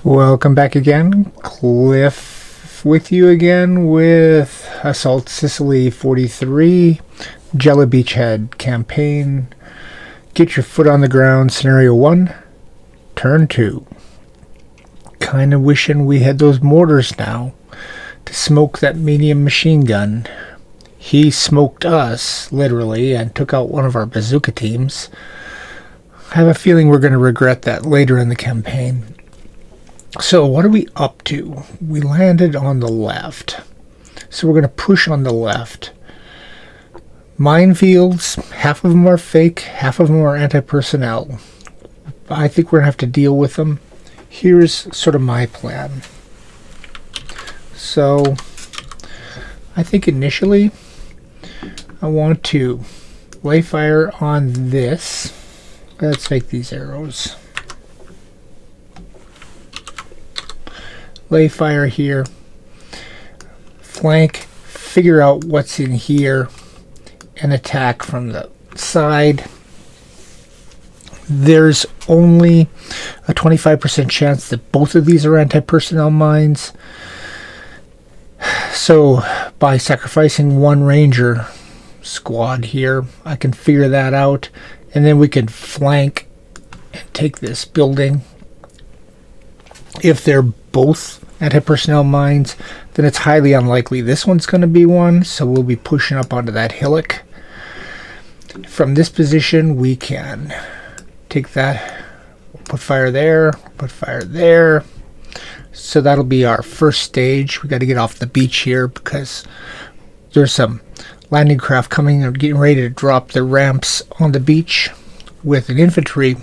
Welcome back again. Cliff with you again with Assault Sicily 43, Jelly Beachhead campaign. Get your foot on the ground, scenario 1, turn 2. Kinda wishing we had those mortars now to smoke that medium machine gun. He smoked us, literally, and took out one of our bazooka teams. I have a feeling we're going to regret that later in the campaign. So what are we up to? We landed on the left. So we're going to push on the left. Minefields, half of them are fake, half of them are anti-personnel. I think we're going to have to deal with them. Here's sort of my plan. So I think initially I want to lay fire on this. Let's make these arrows. Lay fire here, flank, figure out what's in here, and attack from the side. There's only a 25% chance that both of these are anti-personnel mines. So by sacrificing one ranger squad here, I can figure that out, and then we can flank and take this building. If they're both anti-personnel mines, then it's highly unlikely this one's going to be one, so we'll be pushing up onto that hillock. From this position, we can take that, put fire there, put fire there. So that'll be our first stage. We got to get off the beach here because there's some landing craft coming and getting ready to drop the ramps on the beach with an infantry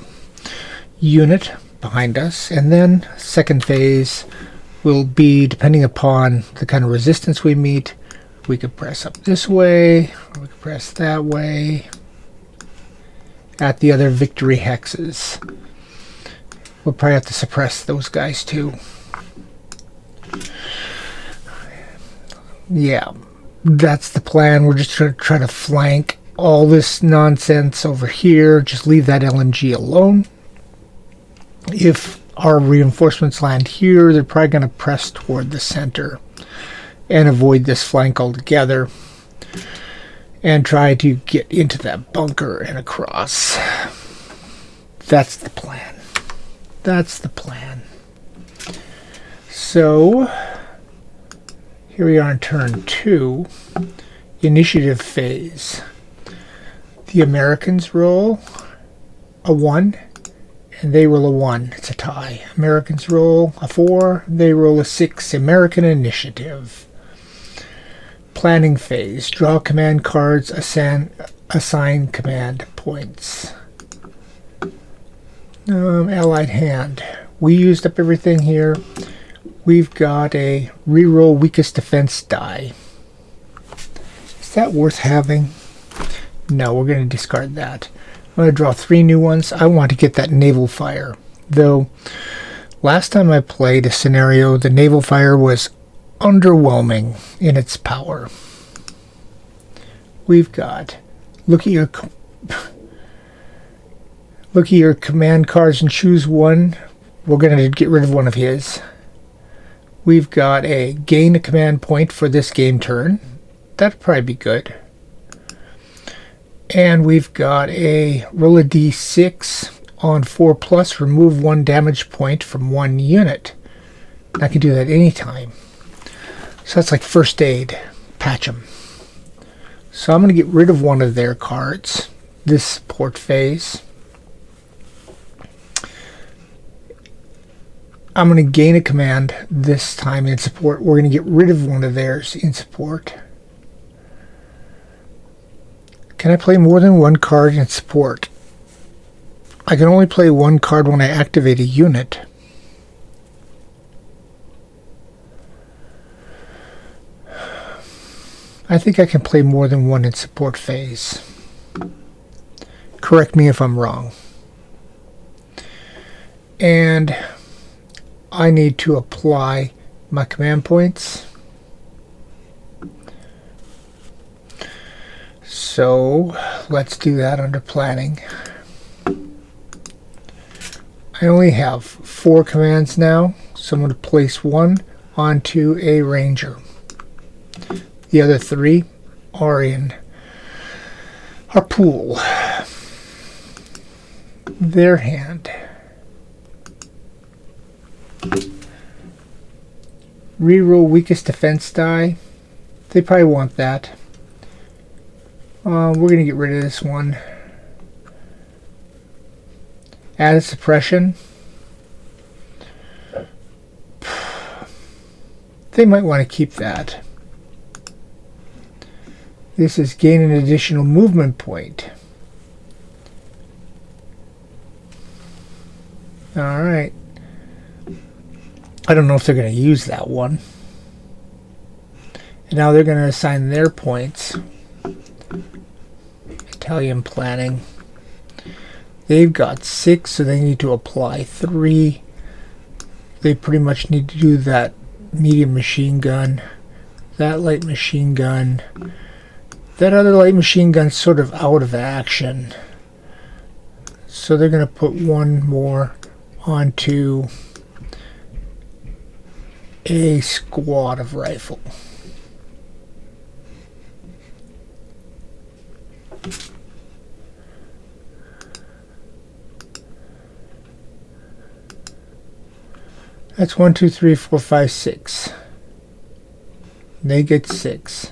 unit behind us. And then second phase will be, depending upon the kind of resistance we meet, we could press up this way, or we could press that way at the other victory hexes. We'll probably have to suppress those guys too. Yeah, that's the plan. We're just going to try to flank all this nonsense over here. Just leave that LMG alone. If our reinforcements land here, they're probably going to press toward the center and avoid this flank altogether and try to get into that bunker and across. That's the plan. That's the plan. So here we are in turn 2, initiative phase. The Americans roll a 1. And they roll a 1. It's a tie. Americans roll a 4. They roll a 6. American initiative. Planning phase. Draw command cards. Assign command points. Allied hand. We used up everything here. We've got a reroll weakest defense die. Is that worth having? No, we're going to discard that. I'm going to draw 3 new ones. I want to get that naval fire. Though, last time I played a scenario, the naval fire was underwhelming in its power. We've got, look at your command cards and choose one. We're going to get rid of one of his. We've got a gain a command point for this game turn. That'd probably be good. And we've got a roll a d6 on 4+, remove 1 damage point from 1 unit. I can do that anytime. So that's like first aid. Patch them. So I'm going to get rid of one of their cards, this support phase. I'm going to gain a command this time in support. We're going to get rid of one of theirs in support. Can I play more than 1 card in support? I can only play 1 card when I activate a unit. I think I can play more than 1 in support phase. Correct me if I'm wrong. And I need to apply my command points. So let's do that under planning. I only have 4 commands now, so I'm going to place one onto a ranger. The other 3 are in our pool. Their hand. Reroll weakest defense die. They probably want that. We're going to get rid of this one. Added suppression. They might want to keep that. This is gain an additional movement point. Alright. I don't know if they're going to use that one. And now they're going to assign their points. Italian planning. They've got 6, so they need to apply 3. They pretty much need to do that medium machine gun, that light machine gun. That other light machine gun's sort of out of action. So they're going to put one more onto a squad of rifle. That's 1, 2, 3, 4, 5, 6. They get 6.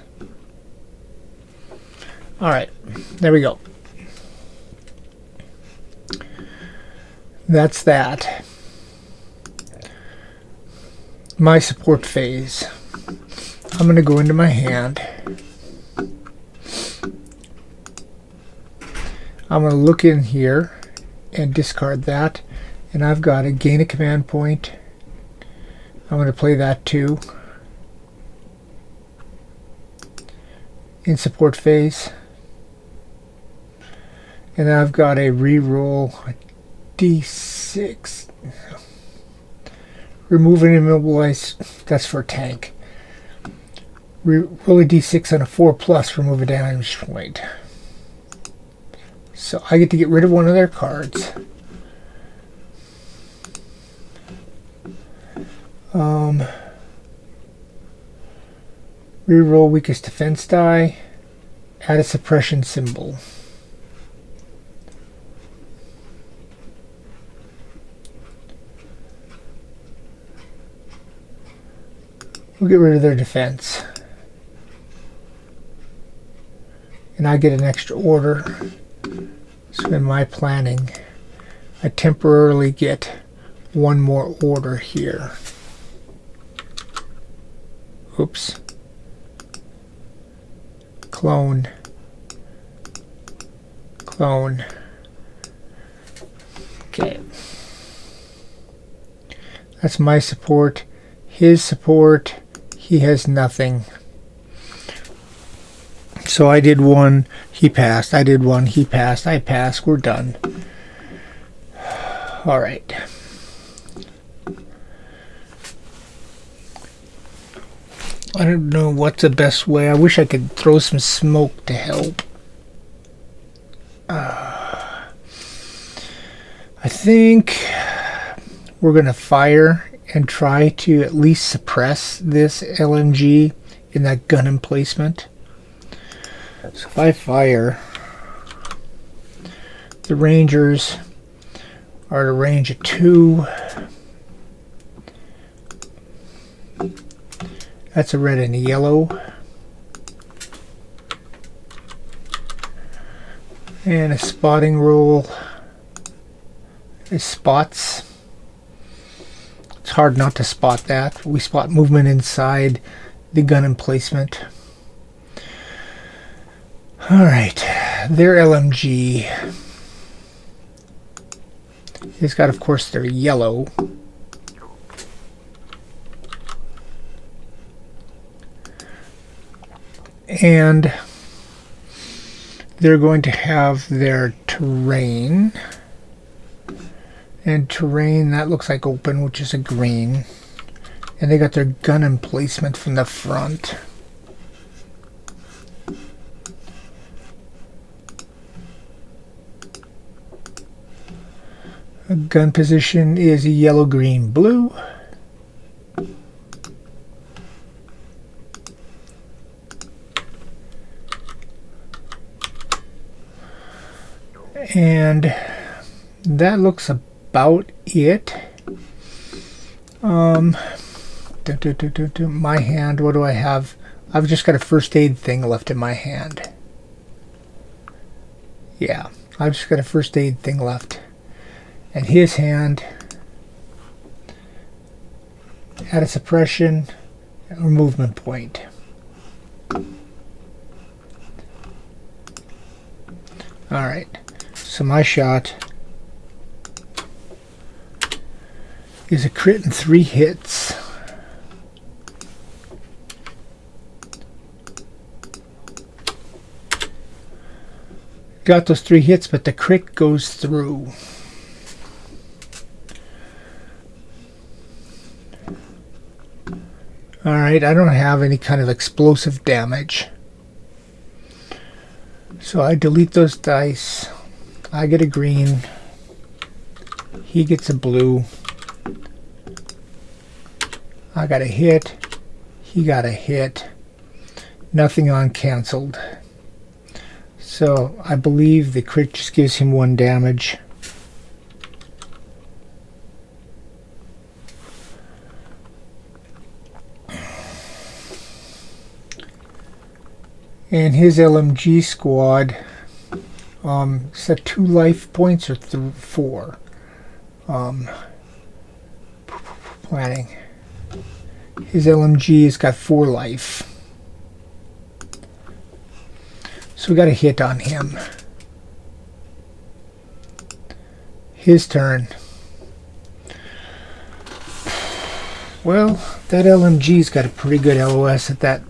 Alright, there we go. That's that. My support phase. I'm going to go into my hand. I'm going to look in here and discard that. And I've got to gain a command point. I'm going to play that too. In support phase. And I've got a reroll D6. Remove and immobilize. That's for a tank. Roll a D6 on a 4+, remove a damage point. So I get to get rid of one of their cards. Reroll weakest defense die. Add a suppression symbol. We'll get rid of their defense. And I get an extra order. So in my planning, I temporarily get one more order here. Oops. Clone. Clone. Okay. That's my support. His support, he has nothing. So I did one, he passed. I did one, he passed. I passed. We're done. All right. I don't know what's the best way. I wish I could throw some smoke to help. I think we're going to fire and try to at least suppress this LMG in that gun emplacement. So if I fire, the Rangers are at a range of 2. That's a red and a yellow. And a spotting roll is spots. It's hard not to spot that. We spot movement inside the gun emplacement. Alright, their LMG has got, of course, their yellow. And they're going to have their terrain. And terrain, that looks like open, which is a green. And they got their gun emplacement from the front. The gun position is a yellow, green, blue. And that looks about it. My hand, what do I have? I've just got a first aid thing left in my hand. Yeah, I've just got a first aid thing left. And his hand, add a suppression or movement point. Alright, so my shot is a crit and 3 hits. Got those 3 hits, but the crit goes through. Alright, I don't have any kind of explosive damage. So I delete those dice. I get a green. He gets a blue. I got a hit. He got a hit. Nothing on canceled. So I believe the crit just gives him 1 damage. And his LMG squad set 2 life points or 4. Planning. His LMG has got 4 life. So we got a hit on him. His turn. Well, that LMG's got a pretty good LOS at that.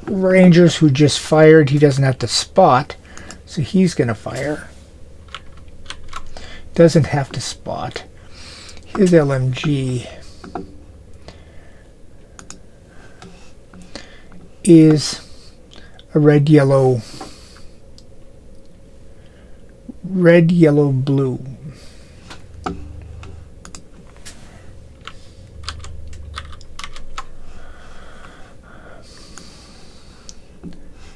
Rangers who just fired, he doesn't have to spot, so he's going to fire. Doesn't have to spot. His LMG is a red, yellow, blue.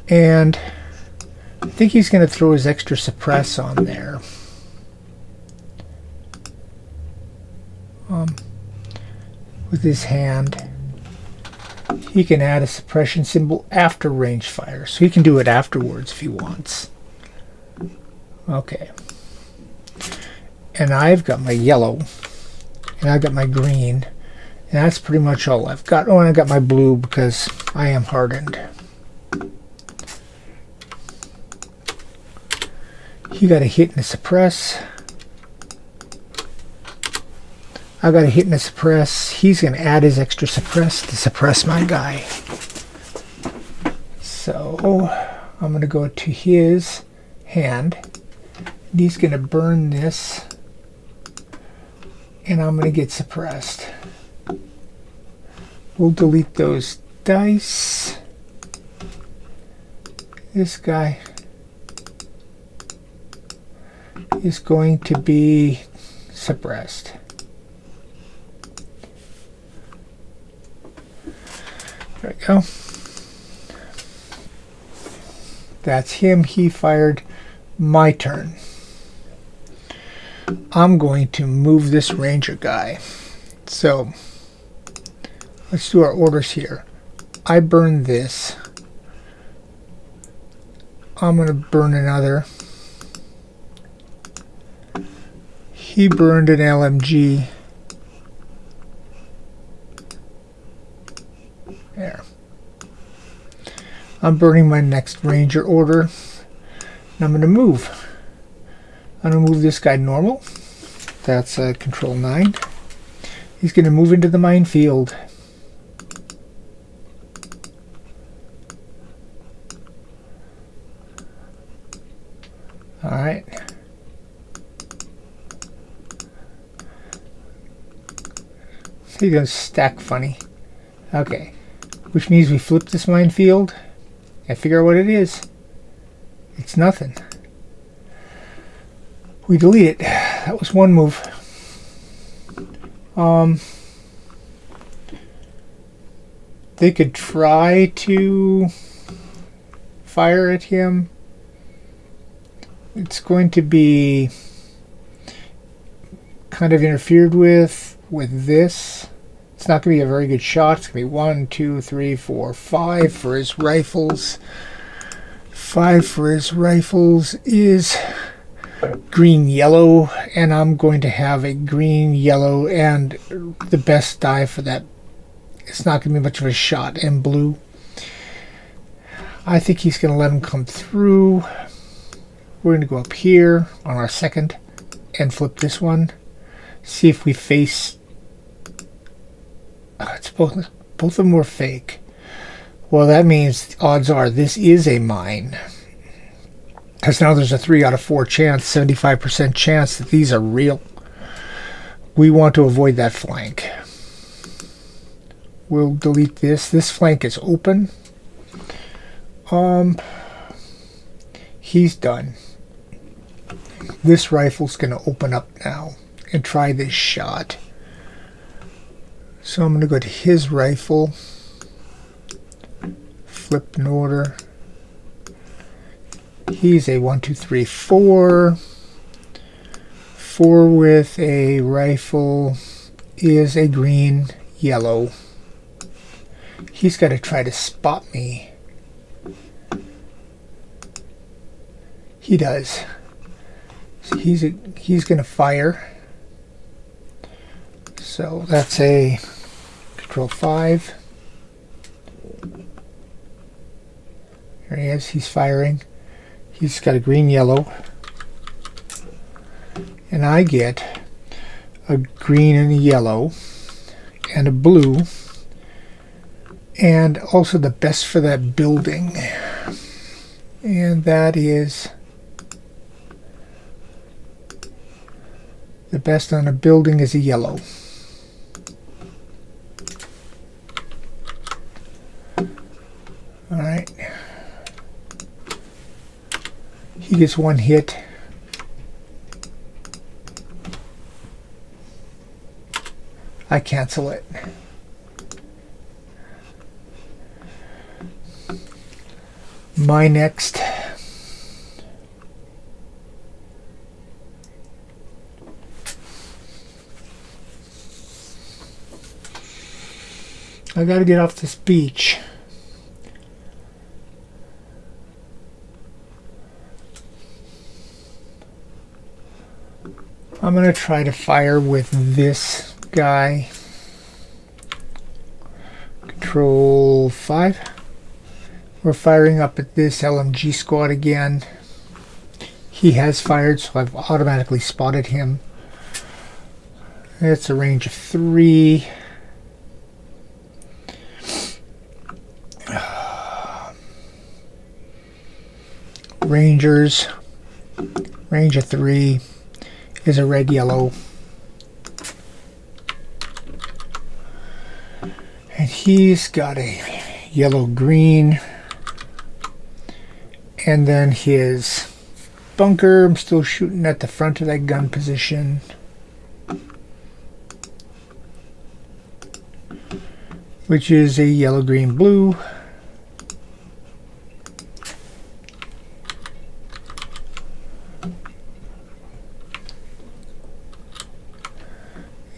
And I think he's going to throw his extra suppress on there. With his hand. He can add a suppression symbol after range fire. So he can do it afterwards if he wants. Okay. And I've got my yellow. And I've got my green. And that's pretty much all I've got. Oh, and I got my blue because I am hardened. He got a hit and a suppress. I got a hit and a suppress. He's going to add his extra suppress to suppress my guy. So I'm going to go to his hand. And he's going to burn this. And I'm going to get suppressed. We'll delete those dice. This guy is going to be suppressed. There we go. That's him. He fired. My turn. I'm going to move this ranger guy. So let's do our orders here. I burned this. I'm going to burn another. He burned an LMG. There. I'm burning my next ranger order. And I'm going to move. I'm going to move this guy normal. That's control 9. He's going to move into the minefield. Alright. He's going to stack funny. Okay. Which means we flip this minefield and figure out what it is. It's nothing. We delete it. That was one move. They could try to fire at him. It's going to be kind of interfered with this. It's not going to be a very good shot. It's going to be 1, 2, 3, 4, 5 for his rifles. 5 for his rifles is green yellow, and I'm going to have a green yellow, and the best die for that, it's not going to be much of a shot, and blue. I think he's going to let him come through. We're going to go up here on our second and flip this one. See if we face... it's both of them were fake. Well, that means odds are this is a mine. Because now there's a 3 out of 4 chance, 75% chance that these are real. We want to avoid that flank. We'll delete this. This flank is open. He's done. This rifle's going to open up now and try this shot. So I'm going to go to his rifle. Flip in order. He's a 1, 2, 3, 4. 4 with a rifle is a green, yellow. He's got to try to spot me. He does. So he's going to fire. So that's a control 5. There he is. He's firing. He's got a green yellow, and I get a green and a yellow and a blue, and also the best for that building, and that is the best on a building is a yellow. All right. He gets 1 hit. I cancel it. My next. I gotta get off this beach. I'm going to try to fire with this guy. Control 5. We're firing up at this LMG squad again. He has fired, so I've automatically spotted him. It's a range of 3. Rangers, range of 3. Is a red yellow, and he's got a yellow green, and then his bunker, I'm still shooting at the front of that gun position, which is a yellow green blue.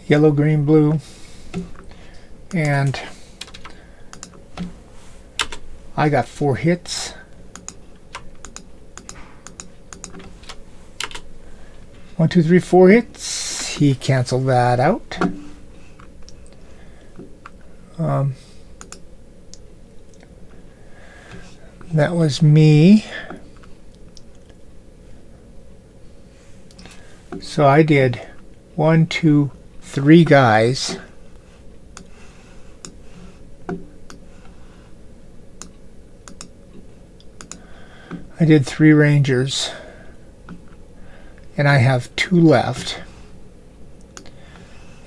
Yellow, green, blue, and I got 4 hits. 1, 2, 3, 4 hits. He canceled that out. That was me. So I did 1, 2, 3 guys. I did 3 rangers, and I have 2 left.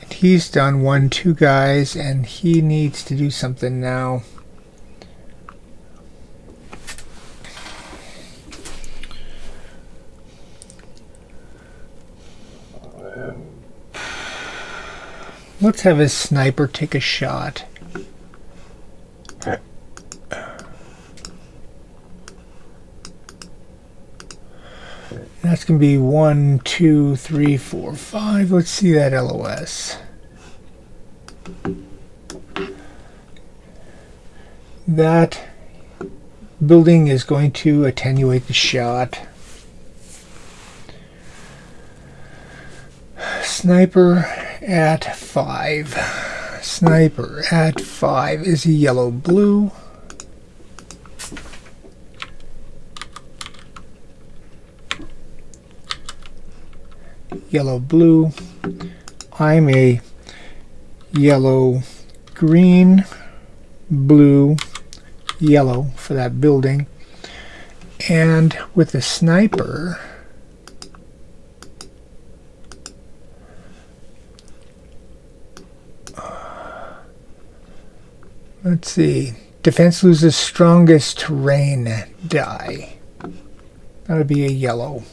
And he's done 1, 2 guys, and he needs to do something now. Let's have his sniper take a shot. That's going to be 1, 2, 3, 4, 5. Let's see that LOS. That building is going to attenuate the shot. Sniper at 5. Sniper at 5 is a yellow-blue. Yellow-blue. I'm a yellow-green, blue, yellow for that building. And with the sniper, let's see, defense loses strongest terrain die. That would be a yellow.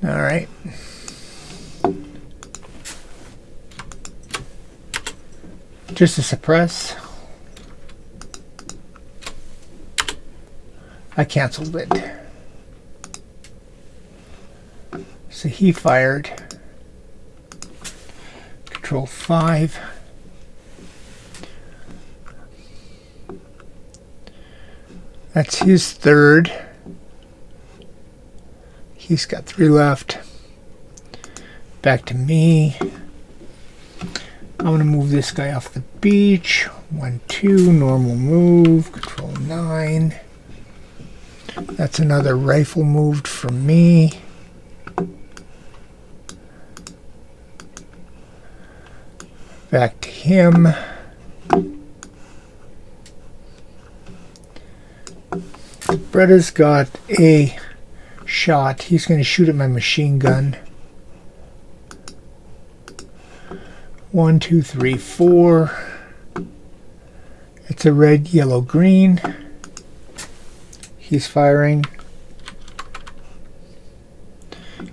All right. Just to suppress. I canceled it. So he fired. Control 5. That's his third. He's got 3 left. Back to me. I'm going to move this guy off the beach. 1, 2, normal move. Control 9. That's another rifle moved from me. Back to him. Bretta's got a shot. He's going to shoot at my machine gun. 1, 2, 3, 4. It's a red, yellow, green. He's firing.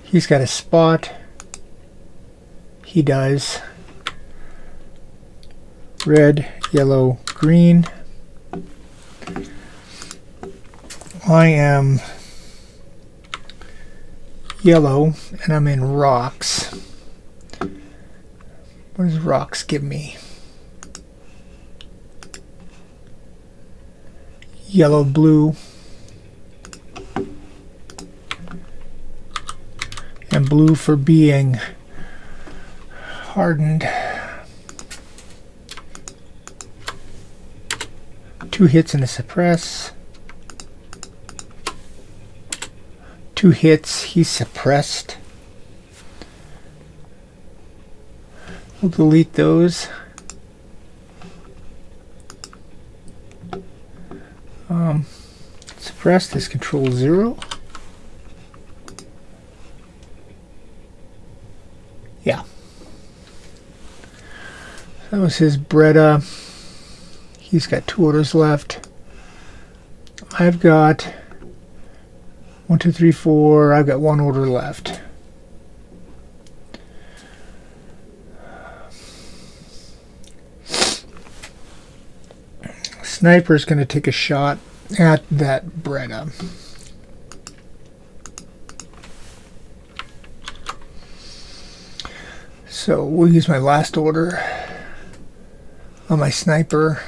He's got a spot. He does. Red, yellow, green. I am yellow and I'm in rocks. What does rocks give me? Yellow, blue, and blue for being hardened. 2 hits and a suppress. 2 hits, he's suppressed. We'll delete those. Suppressed is control 0. Yeah. That was his Bretta. He's got 2 orders left. I've got 1, 2, 3, 4. I've got 1 order left. Sniper's going to take a shot at that Bretta. So we'll use my last order on my sniper.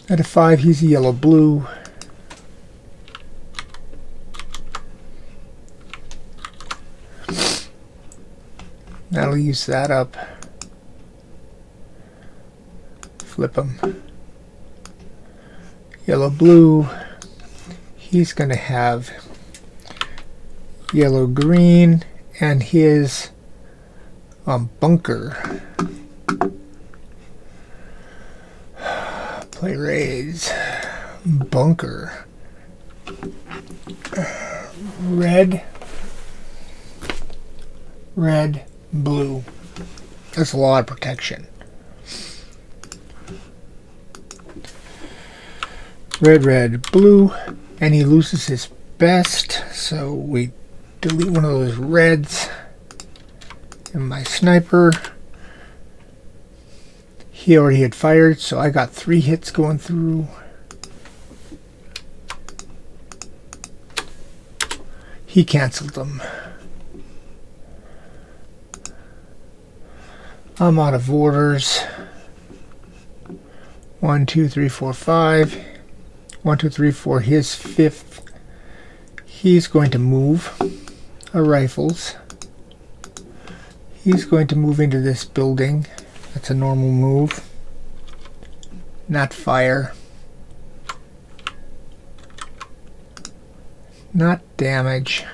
At a 5, he's a yellow-blue. That'll use that up. Flip him. Yellow-blue. He's going to have yellow-green and his bunker. Play raise. Bunker. Red. Red. Blue. That's a lot of protection. Red, red, blue, and he loses his best. So we delete one of those reds. And my sniper, he already had fired, so I got 3 hits going through. He canceled them. I'm out of orders. 1, 2, 3, 4, 5. 1, 2, 3, 4. His 5th. He's going to move our rifles. He's going to move into this building. That's a normal move. Not fire. Not damage.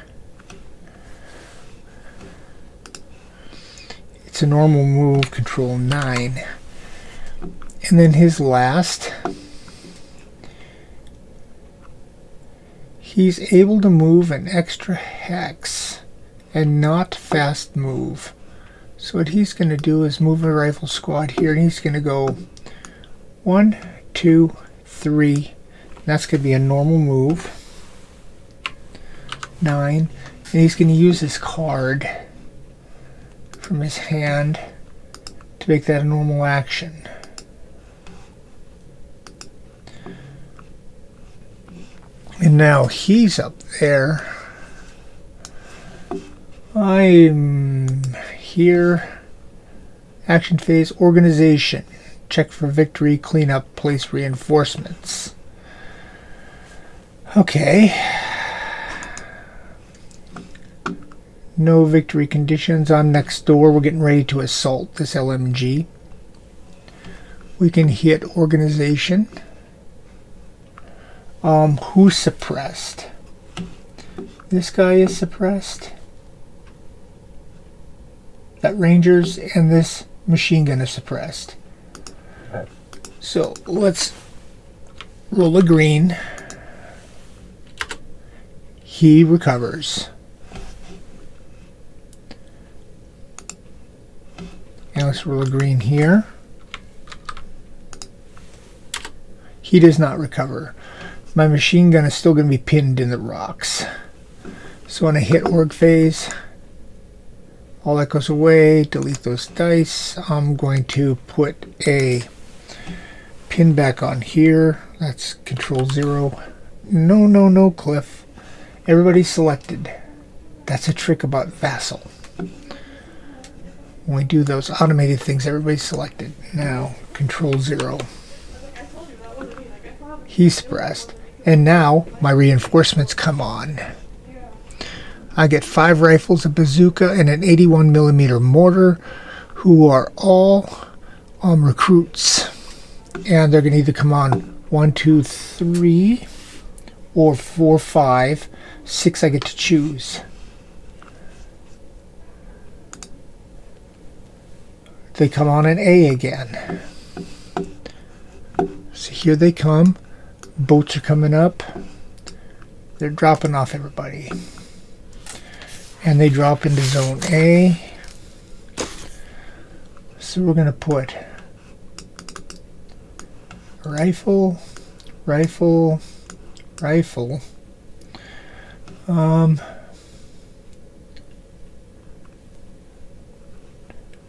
It's a normal move, control 9. And then his last, he's able to move an extra hex and not fast move. So what he's going to do is move a rifle squad here, and he's going to go 1, 2, 3. That's going to be a normal move. 9. And he's going to use his card from his hand to make that a normal action. And now he's up there. I'm here. Action phase, organization. Check for victory, clean up, place reinforcements. Okay. No victory conditions. I'm next door. We're getting ready to assault this LMG. We can hit organization. Who's suppressed? This guy is suppressed. That Rangers and this machine gun is suppressed. So let's roll a green. He recovers. And let's roll a green here. He does not recover. My machine gun is still going to be pinned in the rocks. So when I hit org phase, all that goes away. Delete those dice. I'm going to put a pin back on here. That's control 0. No, Cliff. Everybody's selected. That's a trick about Vassal. When we do those automated things, everybody's selected. Now, control 0. He's suppressed. And now, my reinforcements come on. I get 5 rifles, a bazooka, and an 81mm mortar, who are all recruits. And they're going to either come on 1, 2, 3, or 4, 5. 6 I get to choose. They come on an A again. So here they come. Boats are coming up. They're dropping off everybody. And they drop into zone A. So we're going to put rifle, rifle, rifle.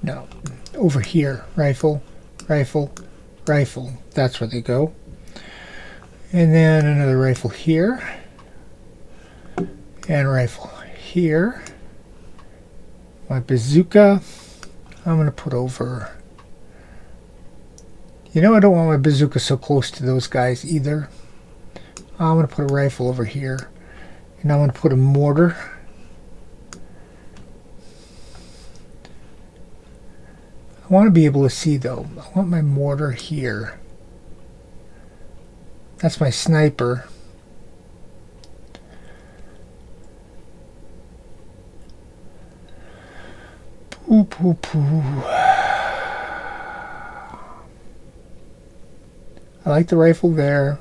No, over here. Rifle, rifle, rifle. That's where they go. And then another rifle here. And rifle here. My bazooka, I'm going to put over. You know, I don't want my bazooka so close to those guys either. I'm going to put a rifle over here. And I'm going to put a mortar. I want to be able to see though. I want my mortar here. That's my sniper. Poo poo poo. I like the rifle there.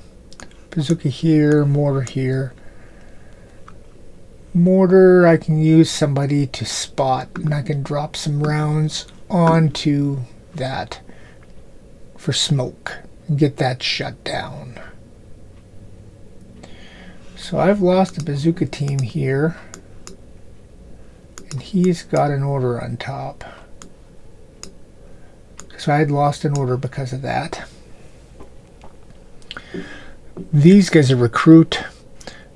Bazooka here, mortar here. Mortar, I can use somebody to spot, and I can drop some rounds onto that for smoke and get that shut down. So I've lost a bazooka team here, and he's got an order on top. So I had lost an order because of that. These guys are recruit.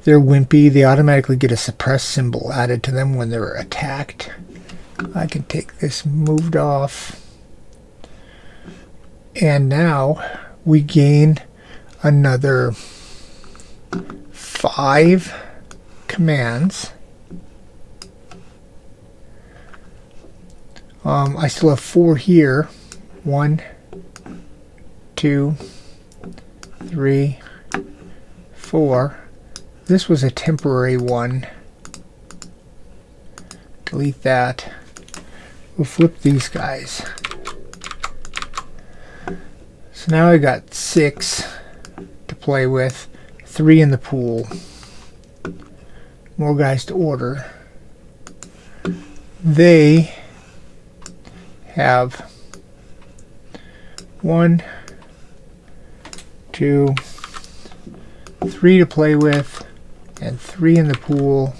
They're wimpy. They automatically get a suppress symbol added to them when they're attacked. I can take this moved off. And now we gain another 5 commands. I still have 4 here. 1, 2, 3, 4. This was a temporary one. Delete that. We'll flip these guys. So now I got 6 to play with. 3 in the pool. More guys to order. They have 1, 2, 3 to play with, and 3 in the pool.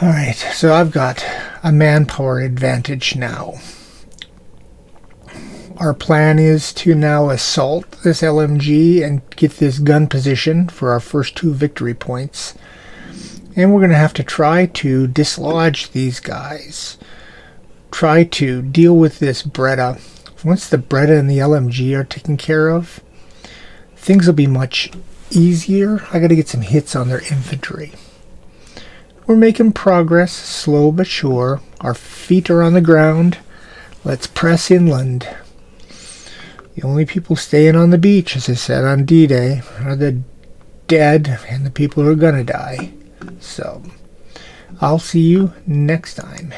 Alright, so I've got a manpower advantage now. Our plan is to now assault this LMG and get this gun position for our first 2 victory points. And we're going to have to try to dislodge these guys. Try to deal with this Breda. Once the Breda and the LMG are taken care of, things will be much easier. I got to get some hits on their infantry. We're making progress, slow but sure. Our feet are on the ground. Let's press inland. The only people staying on the beach, as I said on D-Day, are the dead and the people who are gonna die. So, I'll see you next time.